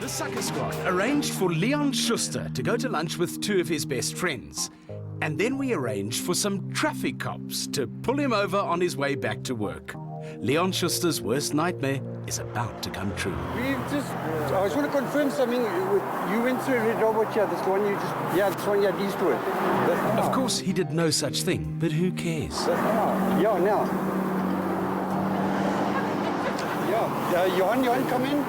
The Sucker Squad arranged for Leon Schuster to go to lunch with two of his best friends. And then we arranged for some traffic cops to pull him over on his way back to work. Leon Schuster's worst nightmare is about to come true. I just want to confirm something. You went through a red robot here. This one this one you had Eastwood. Of course, he did no such thing, but who cares? Yeah, now. Yeah, Johan, come in.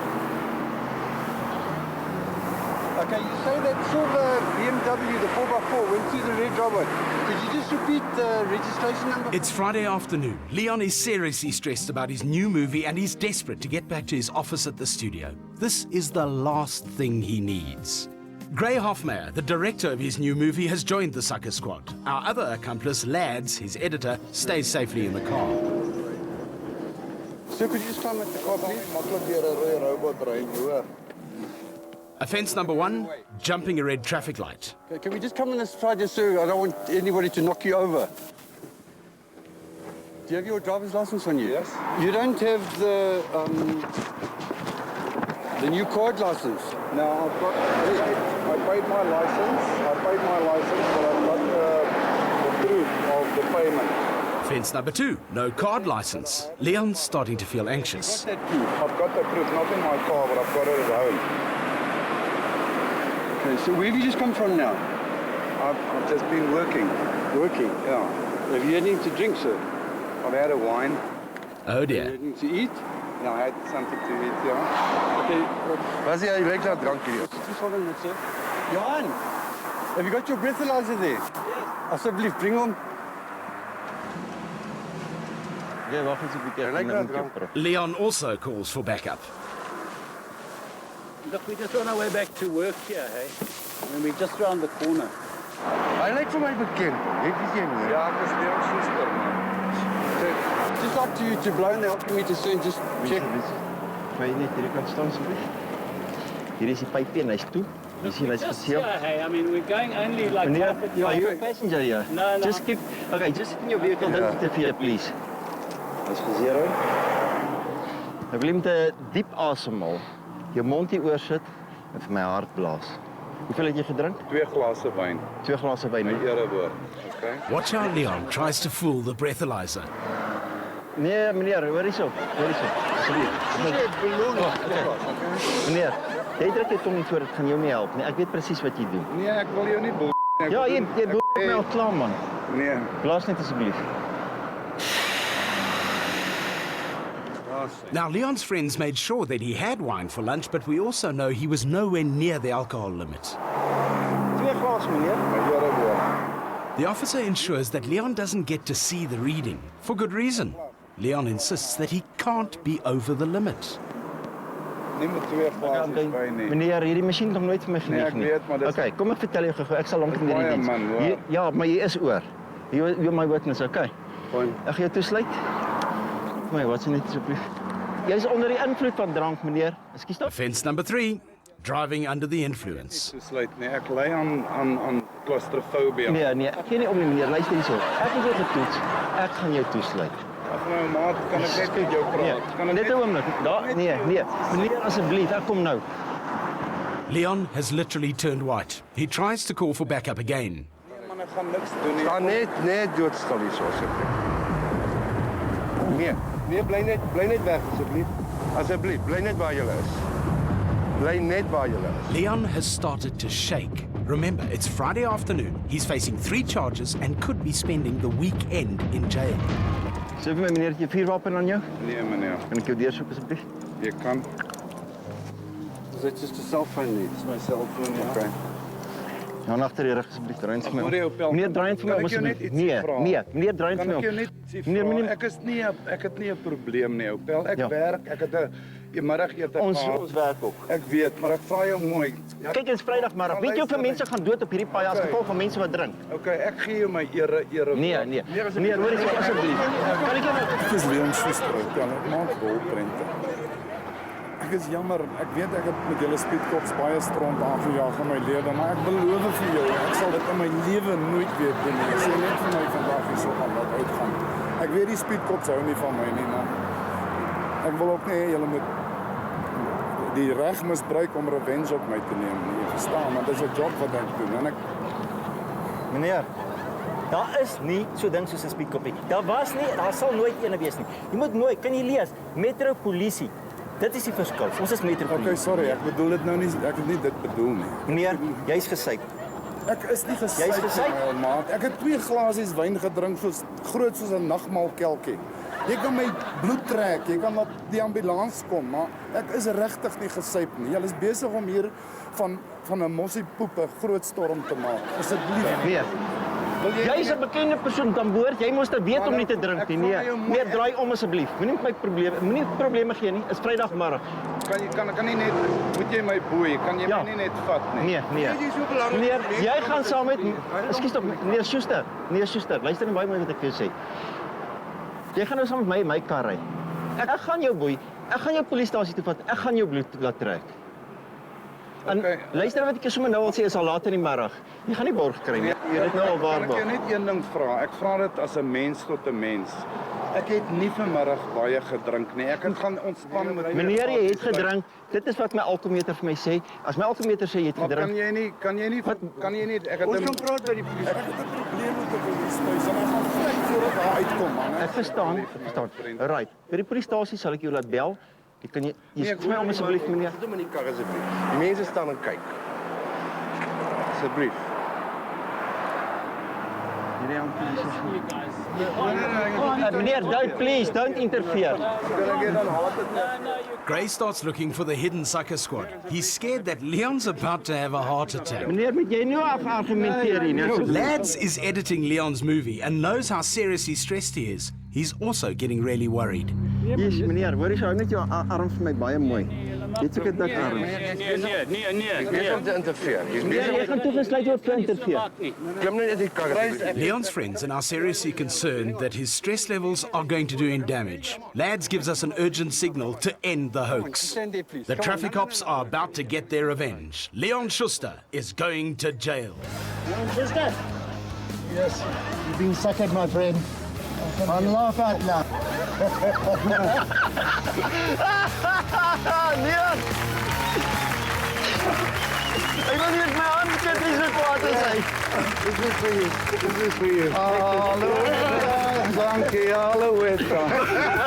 Okay, you say that silver BMW, the 4x4, went through the red robot. Could you just repeat the registration number? It's Friday afternoon. Leon is seriously stressed about his new movie and he's desperate to get back to his office at the studio. This is the last thing he needs. Gray Hoffmeyer, the director of his new movie, has joined the Sucker Squad. Our other accomplice, Lads, his editor, stays safely in the car. Sir, could you just climb at the car, please? Offence number 1, jumping a red traffic light. Okay, can we just come on this side, just sir? I don't want anybody to knock you over. Do you have your driver's license on you? Yes. You don't have the new card license? No, I paid my license, but I've got the proof of the payment. Offence number 2, no card license. Leon's starting to feel anxious. What's that proof? I've got the proof, not in my car, but I've got it at home. Okay, so where have you just come from now? I've just been working. Working? Yeah. Have you had anything to drink, sir? I've had a wine. Oh Have you dear. had anything to eat? Yeah, I had something to eat, yeah. Okay, Was jy regular drank hier? just hold on a minute, sir. Johan, have you got your breathalyzer there? Yes. Alsjeblieft, bring him. Ja, wacht eens een beetje. Leon also calls for backup. Look, we're just on our way back to work here, hey? And we're just around the corner. Hy lyk vir my bekend. Het jy nie? Ja, ek is Leon Schuster, man. Just like to blow in the alcometer, and just check. Kan je niet hier kan staan, alsjeblieft? Hier is die pijpje en hij is toe. You see, hy's gesealed. Yeah, hey, I mean, we're going only like Meneer, half a are you a passenger here? No, no. Just keep, okay, just in your vehicle, don't interfere, please. That's for zero. Ek wil met 'n diep asemhaal. Jou mond hier oor sit en vir my hart blaas. Hoeveel het jy gedrink? 2 glase wyn. 2 glase wyn. My erewoord. Okay. Watch how Leon tries to fool the breathalyzer. Nee, meneer, hoor hierso. Hoor hierso. Asseblief. Meneer, jy druk jou tong nie voor, dit gaan jou nie help nie. Ek weet presies wat jy doen. Nee, ek wil jou nie boel. Ja, jy boel my al klaar, man. Nee. Blaas net asseblief. Now, Leon's friends made sure that he had wine for lunch, but we also know he was nowhere near the alcohol limit. 2 glas, meneer. My erewoord. The officer ensures that Leon doesn't get to see the reading, for good reason. Leon insists that he can't be over the limit. Nie met 2 glase wyn nie. Meneer, hierdie masjien kan nooit vir my Nee, geniet ek nie. weet, maar dis- Okay, kom ek vertel jou gou, ek sal lank in hierdie Baie diens. man, hoor. Ja, maar jy is oor. You're my witness, okay? Fine. Ek gaan jou toesluit. Kom hier, wat sê net asseblief. Jy is onder die invloed van drank, meneer. Ekskuus tog. Offence number 3, driving under the influence. Besluit nie. Ek ly aan claustrofobie. Nee, ek gee nie om nie, meneer. Luister hierso. Ek het jou getoets. Ek gaan jou toesluit. Ag nou maat, kan ek net met jou praat? Kan ek Net 'n oomblik. Nee. Meneer, asseblief, ek kom nou. Leon has literally turned white. He tries to call for backup again. Nee, man, ek gaan niks doen nie. Ga net doodstil hier so asseblief. Nee, bly net weg asseblief. Asseblief, bly net waar jy is. Bly net waar jy is. Leon has started to shake. Remember, it's Friday afternoon. He's facing 3 charges and could be spending the weekend in jail. Sê vir my, meneer, het jy vuurwapen aan jou? Nee, meneer. Kan ek jou deursoek asseblief? Jy kan. Is that just a cell phone there? Dis my selfoon, ja. Okay. Ja, agter die rug asseblief, draai net vir my. Hoor jy, Opel? Meneer, draai net vir my Kan ek jou net asseblief. ietsie Nee, vra? meneer, draai net vir Kan my. ek jou net ietsie Meneer, vra? meneer. Ek het nie 'n probleem nie, Opel. Ek Ja. werk, ek het 'n middagete Ons gehad. werk ook. Ek weet, maar ek vra jou mooi. Ja, Kyk, dit is Vrydagmiddag. Weet jy hoeveel mense gaan dood op hierdie paai as gevolg van mense wat drink? Okay, ek gee jou my ere. Nee. Meneer, hoor eens asseblief. Kan ek jou Ek is Leon Schuster, ek maak rolprente. Ek is jammer, ek weet ek het met julle speedkops baie stront aangejaag in my lewe, maar ek beloof vir jou, ek sal dit in my lewe nooit weer doen nie. Ek sê net vir my vandag hier so gaan wat uitgaan. Ek weet die speedkops hou nie van my nie, maar ek wil ook nie hê julle moet die reg misbruik om revenge op my te neem. Jy verstaan, want dit is 'n job wat ek doen en ek Meneer, daar is nie so ding soos 'n speedkoppie. Daar sal nooit eene wees nie. Jy moet mooi, kan jy lees, metropolisie. Dit is die verskil. Ons is metropolisie. Okay, sorry, ek bedoel dit nou nie, ek het nie dit bedoel nie. Meneer, jy's gesyp. Ek is nie gesyp Jy's gesyp? nie, maat. Ek het 2 glasies wyn gedrink soos groot soos 'n nagmaalkelkie. Jy kan my bloed trek, jy kan op die ambulans kom, maar ek is regtig nie gesyp nie. Julle is besig om hier van 'n mossiepoep 'n groot storm te maak. Asseblief. Nee. Jy is 'n bekende persoon dan behoort jy moes weet om nie te drink nie. Nee, draai om asseblief. Moenie met my probleme gee nie. Is Vrydagmiddag. Kan nie net, moet jy my boei, kan jy Ja. my nie net vat nie? Nee. Jy so belangrik. Meneer, jy gaan saam met Ekskuus tog, meneer Schuster. Meneer Schuster, luister net baie mooi wat ek vir jou sê. Jy gaan nou saam met my in my kar ry. Ek gaan jou boei. Ek gaan jou polisiestasie toe vat. Ek gaan jou bloed laat trek. En Okay. luister wat ek jou sommer nou al sê is al later in die middag. Jy gaan nie borg kry nie. Jy het nou al Kan ek jou waarborg. net een ding vra? Ek vra dit as 'n mens tot 'n mens. Ek het nie vanmiddag baie gedrink nie. Ek het gaan ontspan met Meneer, jy het gedrink. Dit is wat my alkometer vir my sê. As my alkometer sê jy het Maar gedrink. kan jy nie ek het Ons een- kan praat by die Ek polisie. het 'n probleem met die polisiehuis en ek gaan vlek voordat daar uitkom man. Ek verstaan. Right. By die polisiestasie sal ek jou laat bel. Jy kan jy skiet my om asseblief meneer. Sit hom in die kar asseblief. Die mense staan en kyk. Asseblief. You guys. Meneer, don't interfere. Gray starts looking for the hidden sucker squad. He's scared that Leon's about to have a heart attack. Meneer, moet jy nou argumenteer hier, nee. Lads is editing Leon's movie and knows how seriously stressed he is. He's also getting really worried. Yes, meneer, hoor jy hou net jou arm vir my baie mooi. Jy het seker dik arm. Jy's besig om te interfereer. Jy's Meneer, besig jy gaan toe gesluit word vir interfeer. klim net uit die kar asseblief. Leon's friends are now seriously concerned that his stress levels are going to do him damage. Lads gives us an urgent signal to end the hoax. Stand there, please. The traffic cops are about to get their revenge. Leon Schuster is going to jail. Sister? Yes, you've been suckered, my friend. And laugh out loud. Leon! Ek wil nie met my hand skud nie so kwaad as hy. This is for you. Dankie, hallo Weta.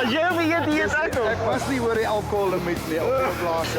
As jy vergeet hier is ek. Ek was nie oor die alkohollimiet nie op die blaas.